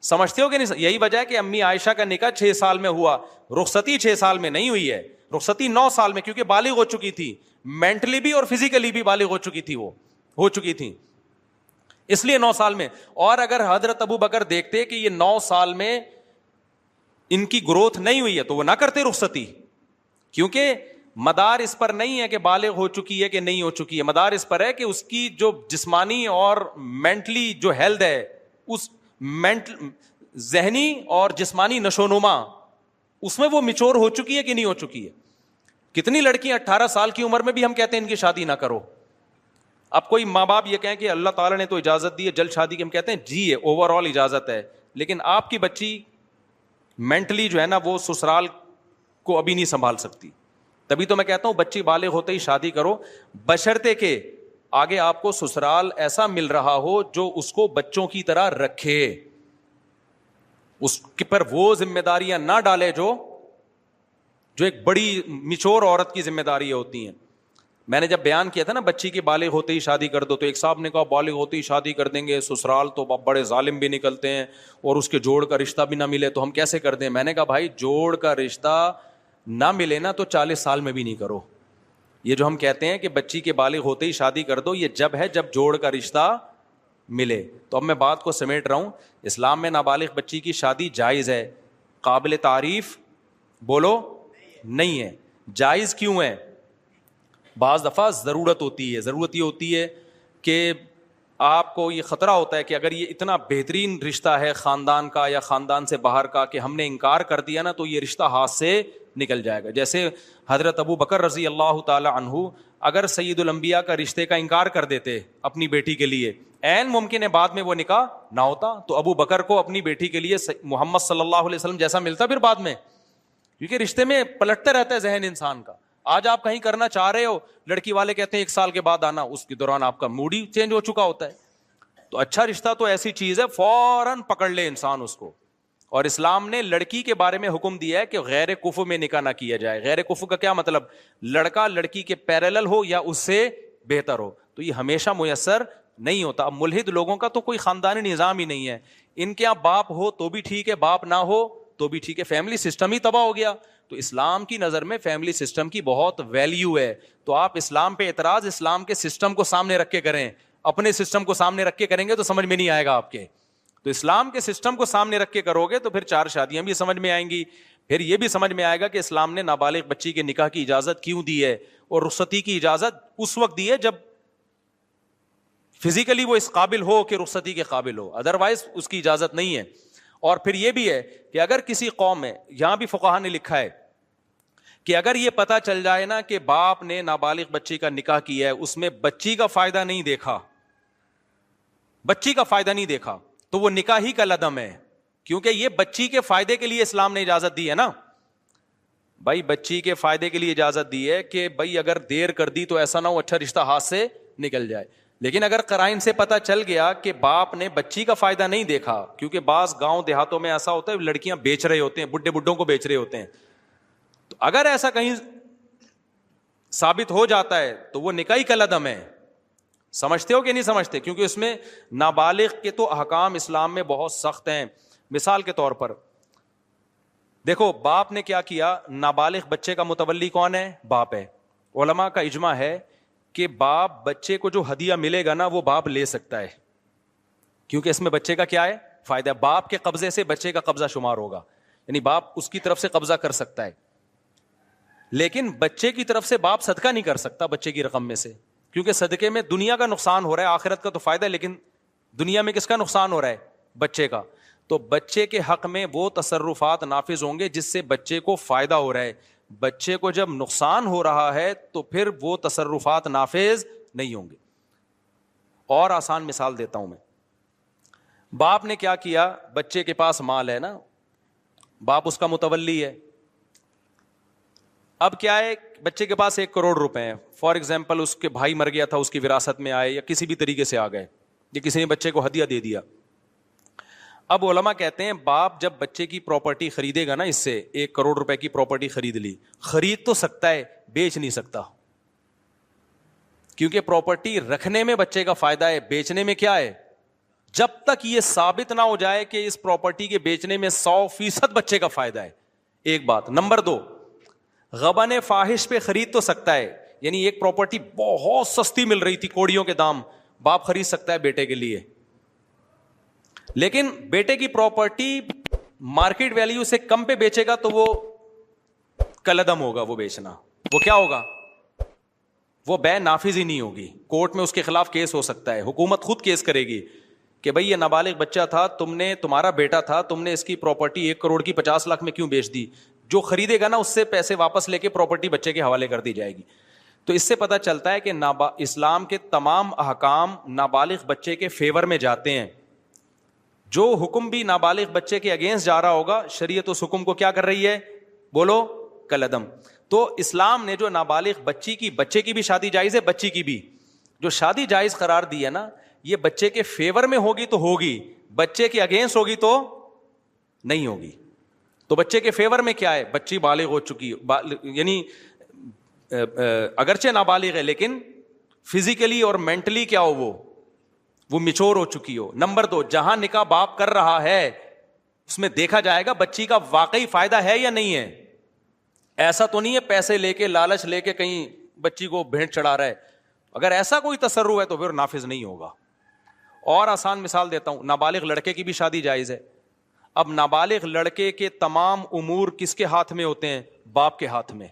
سمجھتے ہو کہ نہیں؟ یہی وجہ ہے کہ امی عائشہ کا نکاح 6 سال میں ہوا, رخصتی 6 سال میں نہیں ہوئی ہے, رخصتی 9 سال میں, کیونکہ بالغ ہو چکی تھی, مینٹلی بھی اور فزیکلی بھی بالغ ہو چکی تھی, وہ ہو چکی تھی, اس لیے 9 سال میں. اور اگر حضرت ابو بکر دیکھتے کہ یہ 9 سال میں ان کی گروتھ نہیں ہوئی ہے تو وہ نہ کرتے رخصتی, کیونکہ مدار اس پر نہیں ہے کہ بالغ ہو چکی ہے کہ نہیں ہو چکی ہے, مدار اس پر ہے کہ اس کی جو جسمانی اور مینٹلی جو ہیلتھ ہے, اس ذہنی اور جسمانی نشوونما, اس میں وہ میچور ہو چکی ہے کہ نہیں ہو چکی ہے. کتنی لڑکیاں 18 سال کی عمر میں بھی ہم کہتے ہیں ان کی شادی نہ کرو. اب کوئی ماں باپ یہ کہیں کہ اللہ تعالیٰ نے تو اجازت دی ہے جلد شادی کی, ہم کہتے ہیں جی ہے, اوور آل اجازت ہے, لیکن آپ کی بچی مینٹلی جو ہے نا وہ سسرال کو ابھی نہیں سنبھال سکتی. تبھی تو میں کہتا ہوں بچی بالغ ہوتے ہی شادی کرو, بشرطے کہ آگے آپ کو سسرال ایسا مل رہا ہو جو اس کو بچوں کی طرح رکھے, اس پر وہ ذمہ داریاں نہ ڈالے جو ایک بڑی میچور عورت کی ذمہ داریاں ہوتی ہیں. میں نے جب بیان کیا تھا نا بچی کی بالغ ہوتے ہی شادی کر دو, تو ایک صاحب نے کہا بالغ ہوتے ہی شادی کر دیں گے, سسرال تو بڑے ظالم بھی نکلتے ہیں اور اس کے جوڑ کا رشتہ بھی نہ ملے تو ہم کیسے کر دیں. میں نے کہا بھائی جوڑ کا رشتہ نہ ملے نا تو 40 سال میں بھی نہیں کرو. یہ جو ہم کہتے ہیں کہ بچی کے بالغ ہوتے ہی شادی کر دو, یہ جب ہے جب جوڑ کا رشتہ ملے. تو اب میں بات کو سمیٹ رہا ہوں. اسلام میں نابالغ بچی کی شادی جائز ہے, قابل تعریف بولو نہیں ہے. جائز کیوں ہے؟ بعض دفعہ ضرورت ہوتی ہے، ضرورت یہ ہوتی ہے کہ آپ کو یہ خطرہ ہوتا ہے کہ اگر یہ اتنا بہترین رشتہ ہے خاندان کا یا خاندان سے باہر کا کہ ہم نے انکار کر دیا نا تو یہ رشتہ ہاتھ سے نکل جائے گا. جیسے حضرت ابو بکر رضی اللہ تعالی عنہ اگر سید الانبیاء کا رشتے کا انکار کر دیتے اپنی بیٹی کے لیے، عین ممکن ہے بعد میں وہ نکاح نہ ہوتا، تو ابو بکر کو اپنی بیٹی کے لیے محمد صلی اللہ علیہ وسلم جیسا ملتا پھر بعد میں، کیونکہ رشتے میں پلٹتا رہتا ہے ذہن انسان کا. آج آپ کہیں کرنا چاہ رہے ہو، لڑکی والے کہتے ہیں 1 سال کے بعد آنا، اس کے دوران آپ کا موڈ ہی چینج ہو چکا ہوتا ہے. تو اچھا رشتہ تو ایسی چیز ہے فوراً پکڑ لے انسان اس کو. اور اسلام نے لڑکی کے بارے میں حکم دیا ہے کہ غیر کفو میں نکاح نہ کیا جائے. غیر کفو کا کیا مطلب؟ لڑکا لڑکی کے پیرالل ہو یا اس سے بہتر ہو. تو یہ ہمیشہ میسر نہیں ہوتا. اب ملحد لوگوں کا تو کوئی خاندانی نظام ہی نہیں ہے، ان کے یہاں باپ ہو تو بھی ٹھیک ہے، باپ نہ ہو تو بھی ٹھیک ہے، فیملی سسٹم ہی تباہ ہو گیا. تو اسلام کی نظر میں فیملی سسٹم کی بہت ویلیو ہے. تو آپ اسلام پہ اعتراض اسلام کے سسٹم کو سامنے رکھ کے کریں، اپنے سسٹم کو سامنے رکھ کے کریں گے تو سمجھ میں نہیں آئے گا آپ کے. تو اسلام کے سسٹم کو سامنے رکھ کے کرو گے تو پھر 4 شادیاں بھی سمجھ میں آئیں گی. پھر یہ بھی سمجھ میں آئے گا کہ اسلام نے نابالغ بچی کے نکاح کی اجازت کیوں دی ہے، اور رخصتی کی اجازت اس وقت دی ہے جب فزیکلی وہ اس قابل ہو کہ رخصتی کے قابل ہو، ادروائز اس کی اجازت نہیں ہے. اور پھر یہ بھی ہے کہ اگر کسی قوم میں، یہاں بھی فقہا نے لکھا ہے کہ اگر یہ پتہ چل جائے نا کہ باپ نے نابالغ بچی کا نکاح کیا ہے، اس میں بچی کا فائدہ نہیں دیکھا، بچی کا فائدہ نہیں دیکھا، تو وہ نکاح ہی کا لدم ہے. کیونکہ یہ بچی کے فائدے کے لیے اسلام نے اجازت دی ہے نا بھائی، بچی کے فائدے کے لیے اجازت دی ہے کہ بھائی اگر دیر کر دی تو ایسا نہ ہو اچھا رشتہ ہاتھ سے نکل جائے. لیکن اگر قرائن سے پتہ چل گیا کہ باپ نے بچی کا فائدہ نہیں دیکھا، کیونکہ بعض گاؤں دیہاتوں میں ایسا ہوتا ہے لڑکیاں بیچ رہے ہوتے ہیں، بڈھے بڈھوں کو بیچ رہے ہوتے ہیں، تو اگر ایسا کہیں ثابت ہو جاتا ہے تو وہ نکاح کا لدم ہے. سمجھتے ہو کہ نہیں سمجھتے؟ کیونکہ اس میں نابالغ کے تو احکام اسلام میں بہت سخت ہیں. مثال کے طور پر دیکھو، باپ نے کیا کیا، نابالغ بچے کا متولی کون ہے؟ باپ ہے. علماء کا اجماع ہے کہ باپ بچے کو جو ہدیہ ملے گا نا وہ باپ لے سکتا ہے، کیونکہ اس میں بچے کا کیا ہے؟ فائدہ. باپ کے قبضے سے بچے کا قبضہ شمار ہوگا، یعنی باپ اس کی طرف سے قبضہ کر سکتا ہے. لیکن بچے کی طرف سے باپ صدقہ نہیں کر سکتا بچے کی رقم میں سے، کیونکہ صدقے میں دنیا کا نقصان ہو رہا ہے، آخرت کا تو فائدہ ہے، لیکن دنیا میں کس کا نقصان ہو رہا ہے؟ بچے کا. تو بچے کے حق میں وہ تصرفات نافذ ہوں گے جس سے بچے کو فائدہ ہو رہا ہے. بچے کو جب نقصان ہو رہا ہے تو پھر وہ تصرفات نافذ نہیں ہوں گے. اور آسان مثال دیتا ہوں میں. باپ نے کیا کیا، بچے کے پاس مال ہے نا، باپ اس کا متولی ہے. اب کیا ہے، بچے کے پاس 1 کروڑ روپے ہیں، فار ایگزامپل اس کے بھائی مر گیا تھا، اس کی وراثت میں آئے یا کسی بھی طریقے سے آ گئے، یا کسی نے بچے کو ہدیہ دے دیا. اب علماء کہتے ہیں باپ جب بچے کی پراپرٹی خریدے گا نا، اس سے 1 کروڑ روپے کی پراپرٹی خرید لی، خرید تو سکتا ہے، بیچ نہیں سکتا، کیونکہ پراپرٹی رکھنے میں بچے کا فائدہ ہے، بیچنے میں کیا ہے؟ جب تک یہ ثابت نہ ہو جائے کہ اس پراپرٹی کے بیچنے میں 100% بچے کا فائدہ ہے. ایک بات. نمبر 2، غبن فاحش پہ خرید تو سکتا ہے، یعنی ایک پراپرٹی بہت سستی مل رہی تھی، کوڑیوں کے دام، باپ خرید سکتا ہے بیٹے کے لیے، لیکن بیٹے کی پراپرٹی مارکیٹ ویلیو سے کم پہ بیچے گا تو وہ کلدم ہوگا. وہ بیچنا وہ کیا ہوگا؟ وہ بے نافذ ہی نہیں ہوگی، کورٹ میں اس کے خلاف کیس ہو سکتا ہے، حکومت خود کیس کرے گی کہ بھئی یہ نابالغ بچہ تھا، تمہارا بیٹا تھا، تم نے اس کی پراپرٹی 1 کروڑ کی 50 لاکھ میں کیوں بیچ دی؟ جو خریدے گا نا اس سے پیسے واپس لے کے پراپرٹی بچے کے حوالے کر دی جائے گی. تو اس سے پتہ چلتا ہے کہ اسلام کے تمام احکام نابالغ بچے کے فیور میں جاتے ہیں. جو حکم بھی نابالغ بچے کے اگینسٹ جا رہا ہوگا، شریعت اس حکم کو کیا کر رہی ہے؟ بولو، کلدم. تو اسلام نے جو نابالغ بچے کی بھی شادی جائز ہے، بچی کی بھی جو شادی جائز قرار دی ہے نا، یہ بچے کے فیور میں ہوگی تو ہوگی، بچے کے اگینسٹ ہوگی تو نہیں ہوگی. تو بچے کے فیور میں کیا ہے؟ بچی بالغ ہو چکی، یعنی اگرچہ نابالغ ہے لیکن فزیکلی اور مینٹلی کیا ہو، وہ میچور ہو چکی ہو. نمبر 2، جہاں نکاح باپ کر رہا ہے اس میں دیکھا جائے گا بچی کا واقعی فائدہ ہے یا نہیں ہے. ایسا تو نہیں ہے پیسے لے کے، لالچ لے کے کہیں بچی کو بھینٹ چڑھا رہا ہے. اگر ایسا کوئی تصرف ہے تو پھر نافذ نہیں ہوگا. اور آسان مثال دیتا ہوں، نابالغ لڑکے کی بھی شادی جائز ہے. اب نابالغ لڑکے کے تمام امور کس کے ہاتھ میں ہوتے ہیں؟ باپ کے ہاتھ میں.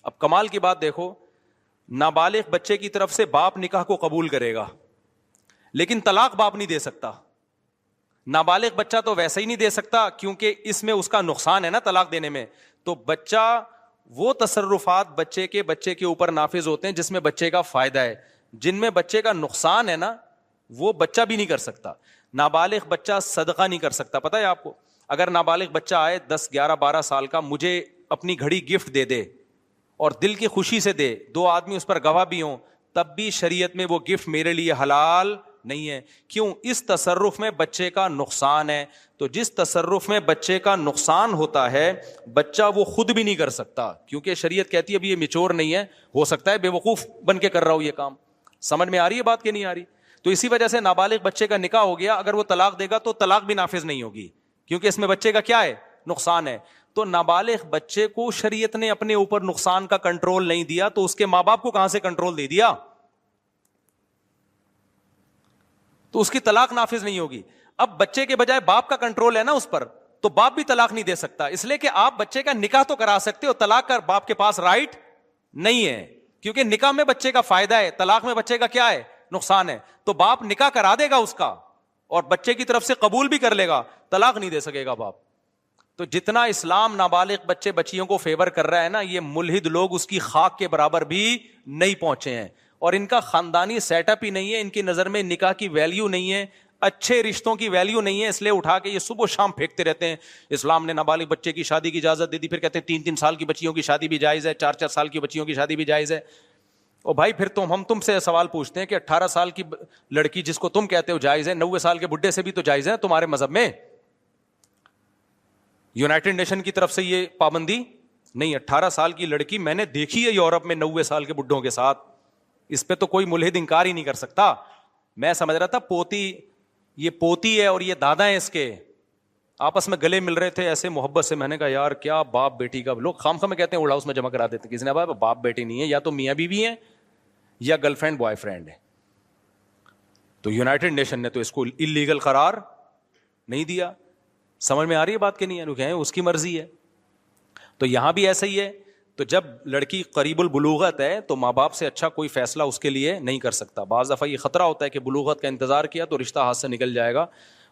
اب کمال کی بات دیکھو، نابالغ بچے کی طرف سے باپ نکاح کو قبول کرے گا لیکن طلاق باپ نہیں دے سکتا. نابالغ بچہ تو ویسے ہی نہیں دے سکتا کیونکہ اس میں اس کا نقصان ہے نا طلاق دینے میں. تو بچہ وہ تصرفات بچے کے اوپر نافذ ہوتے ہیں جس میں بچے کا فائدہ ہے. جن میں بچے کا نقصان ہے نا وہ بچہ بھی نہیں کر سکتا. نابالغ بچہ صدقہ نہیں کر سکتا. پتہ ہے آپ کو, اگر نابالغ بچہ آئے 10 11 12 سال کا, مجھے اپنی گھڑی گفٹ دے دے اور دل کی خوشی سے دے, 2 آدمی اس پر گواہ بھی ہوں, تب بھی شریعت میں وہ گفٹ میرے لیے حلال نہیں ہے. کیوں؟ اس تصرف میں بچے کا نقصان ہے. تو جس تصرف میں بچے کا نقصان ہوتا ہے بچہ وہ خود بھی نہیں کر سکتا, کیونکہ شریعت کہتی ہے ابھی یہ میچور نہیں ہے, ہو سکتا ہے بے وقوف بن کے کر رہا ہو یہ کام. سمجھ میں آ رہی ہے بات کہ نہیں آ رہی؟ تو اسی وجہ سے نابالغ بچے کا نکاح ہو گیا, اگر وہ طلاق دے گا تو طلاق بھی نافذ نہیں ہوگی, کیونکہ اس میں بچے کا کیا ہے, نقصان ہے. تو نابالغ بچے کو شریعت نے اپنے اوپر نقصان کا کنٹرول نہیں دیا, تو اس کے ماں باپ کو کہاں سے کنٹرول دے دیا؟ تو اس کی طلاق نافذ نہیں ہوگی. اب بچے کے بجائے باپ کا کنٹرول ہے نا اس پر, تو باپ بھی طلاق نہیں دے سکتا, اس لیے کہ آپ بچے کا نکاح تو کرا سکتے ہو, طلاق کا باپ کے پاس رائٹ نہیں ہے, کیونکہ نکاح میں بچے کا فائدہ ہے, طلاق میں بچے کا کیا ہے, نقصان ہے. تو باپ نکاح کرا دے گا اس کا اور بچے کی طرف سے قبول بھی کر لے گا, طلاق نہیں دے سکے گا باپ. تو جتنا اسلام نابالغ بچے بچیوں کو فیور کر رہا ہے نا, یہ ملحد لوگ اس کی خاک کے برابر بھی نہیں پہنچے ہیں, اور ان کا خاندانی سیٹ اپ ہی نہیں ہے, ان کی نظر میں نکاح کی ویلیو نہیں ہے, اچھے رشتوں کی ویلیو نہیں ہے, اس لیے اٹھا کے یہ صبح و شام پھینکتے رہتے ہیں اسلام نے نابالغ بچے کی شادی کی اجازت دے دی, پھر کہتے ہیں 3 سال کی بچیوں کی شادی بھی جائز ہے, 4 سال کی بچیوں کی شادی بھی جائز ہے. اور بھائی پھر ہم تم سے سوال پوچھتے ہیں کہ 18 سال کی لڑکی جس کو تم کہتے ہو جائز ہے, 90 سال کے بڈھے سے بھی تو جائز ہے تمہارے مذہب میں. یونائٹڈ نیشن کی طرف سے یہ پابندی نہیں. 18 سال کی لڑکی میں نے دیکھی ہے یورپ میں 90 سال کے بڈھوں کے ساتھ, اس پہ تو کوئی ملحد انکار ہی نہیں کر سکتا. میں سمجھ رہا تھا یہ پوتی ہے اور یہ دادا ہے اس کے, آپس میں گلے مل رہے تھے ایسے محبت سے. میں نے کہا یار کیا باپ بیٹی کا, لوگ خام خواہ میں کہتے ہیں ووڈ ہاؤس میں جمع کرا دیتے, کسی نے کہا باپ بیٹی نہیں ہے, یا تو میاں بیوی ہیں یا گرل فرینڈ بوائے فرینڈ ہے. تو یونائٹڈ نیشن نے تو اس کو اللیگل قرار نہیں دیا. سمجھ میں آ رہی ہے بات کہ نہیں ہے؟ اس کی مرضی ہے. تو یہاں بھی ایسا ہی ہے. تو جب لڑکی قریب البلوغت ہے تو ماں باپ سے اچھا کوئی فیصلہ اس کے لیے نہیں کر سکتا. بعض دفعہ یہ خطرہ ہوتا ہے کہ بلوغت کا انتظار کیا تو رشتہ ہاتھ سے نکل جائے گا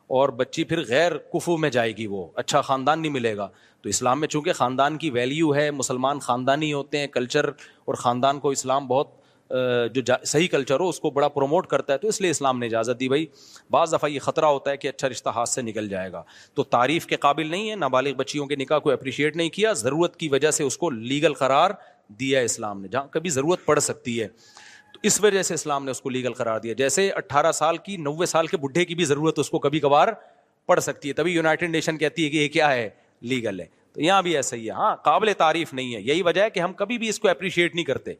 اور بچی پھر غیر کفو میں جائے گی, وہ اچھا خاندان نہیں ملے گا. تو اسلام میں چونکہ خاندان کی ویلیو ہے, مسلمان خاندانی ہوتے ہیں, کلچر اور خاندان کو اسلام بہت جو صحیح کلچر ہو اس کو بڑا پروموٹ کرتا ہے, تو اس لیے اسلام نے اجازت دی. بھائی بعض دفعہ یہ خطرہ ہوتا ہے کہ اچھا رشتہ ہاتھ سے نکل جائے گا. تو تعریف کے قابل نہیں ہے, نابالغ بچیوں کے نکاح کو اپریشیٹ نہیں کیا, ضرورت کی وجہ سے اس کو لیگل قرار دیا اسلام نے, جہاں کبھی ضرورت پڑ سکتی ہے تو اس وجہ سے اسلام نے اس کو لیگل قرار دیا. جیسے 18 سال کی 90 سال کے بڈھے کی بھی ضرورت اس کو کبھی کبھار پڑ سکتی ہے, تبھی یونائٹڈ نیشن کہتی ہے کہ یہ کیا ہے, لیگل ہے. تو یہاں بھی ایسا ہی ہے. ہاں قابل تعریف نہیں ہے, یہی وجہ ہے کہ ہم کبھی بھی اس کو اپریشیٹ نہیں کرتے.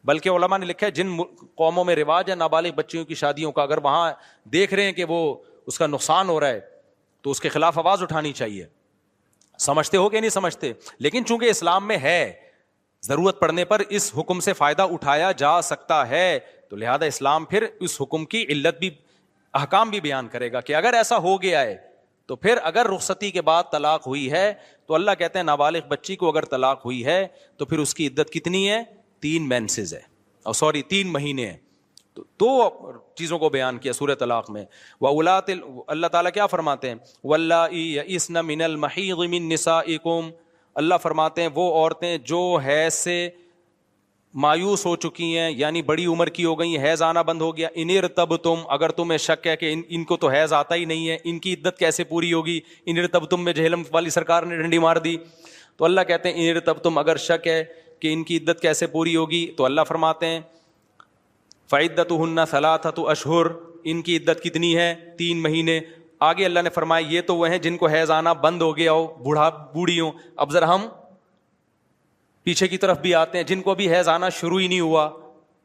بلکہ علماء نے لکھا ہے جن قوموں میں رواج ہے نابالغ بچیوں کی شادیوں کا, اگر وہاں دیکھ رہے ہیں کہ وہ اس کا نقصان ہو رہا ہے تو اس کے خلاف آواز اٹھانی چاہیے. سمجھتے ہو کہ نہیں سمجھتے؟ لیکن چونکہ اسلام میں ہے ضرورت پڑنے پر اس حکم سے فائدہ اٹھایا جا سکتا ہے, تو لہذا اسلام پھر اس حکم کی علت بھی احکام بھی بیان کرے گا کہ اگر ایسا ہو گیا ہے تو پھر اگر رخصتی کے بعد طلاق ہوئی ہے تو اللہ کہتے ہیں نابالغ بچی کو اگر طلاق ہوئی ہے تو پھر اس کی عدت کتنی ہے, 3 مینسز ہے, 3 مہینے ہیں. تو 2 چیزوں کو بیان کیا سورہ طلاق میں. وَأُولَاتِ اللہ تعالیٰ کیا فرماتے ہیں, وَاللَّائِي يَئِسْنَ مِنَ الْمَحِيضِ مِن نِّسَائِكُمْ, اللہ فرماتے ہیں وہ عورتیں جو حیض سے مایوس ہو چکی ہیں, یعنی بڑی عمر کی ہو گئی, حیض آنا بند ہو گیا. اِنِ ارْتَبْتُمْ, اگر تمہیں شک ہے کہ ان کو تو حیض آتا ہی نہیں ہے, ان کی عدت کیسے پوری ہوگی. اِنِ ارْتَبْتُمْ میں جہلم والی سرکار نے ڈنڈی مار دی. تو اللہ کہتے ہیں اِنِ ارْتَبْتُمْ, اگر شک ہے کہ ان کی عدت کیسے پوری ہوگی, تو اللہ فرماتے ہیں فَعِدَّتُهُنَّ 3 أَشْهُرٌ, ان کی عدت کتنی ہے, 3 مہینے. آگے اللہ نے فرمایا یہ تو وہ ہیں جن کو حیض آنا بند ہو گیا ہو, بوڑھی ہوں. اب ذرا ہم پیچھے کی طرف بھی آتے ہیں جن کو بھی حیض آنا شروع ہی نہیں ہوا,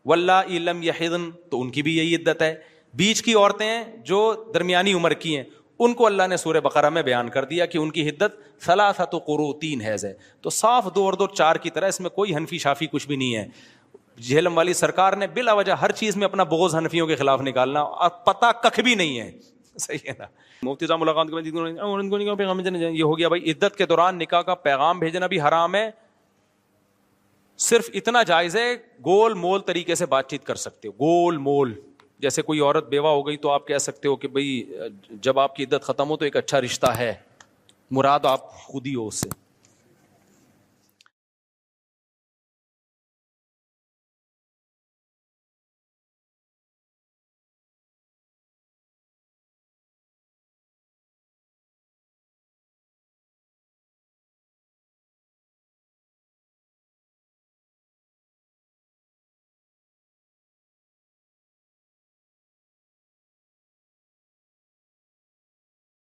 وَاللَّائِي لَمْ يَحِضْنَ, تو ان کی بھی یہی عدت ہے. بیچ کی عورتیں ہیں جو درمیانی عمر کی ہیں, ان کو اللہ نے سورہ بقرہ میں بیان کر دیا کہ ان کی عدت 3 قروء, 3 حیض ہے. تو صاف 2 اور 2 4 کی طرح, اس میں کوئی حنفی شافی کچھ بھی نہیں ہے. جہلم والی سرکار نے بلا وجہ ہر چیز میں اپنا بغض حنفیوں کے خلاف نکالنا, اور پتہ ککھ بھی نہیں ہے. صحیح ہے نا. مفتی صاحب ملاقات یہ ہو گیا. بھائی عدت کے دوران نکاح کا پیغام بھیجنا بھی حرام ہے, صرف اتنا جائز ہے, گول مول طریقے سے بات چیت کر سکتے ہو, گول مول. جیسے کوئی عورت بیوہ ہو گئی تو آپ کہہ سکتے ہو کہ بھئی جب آپ کی عدت ختم ہو تو ایک اچھا رشتہ ہے, مراد آپ خود ہی ہو اس سے.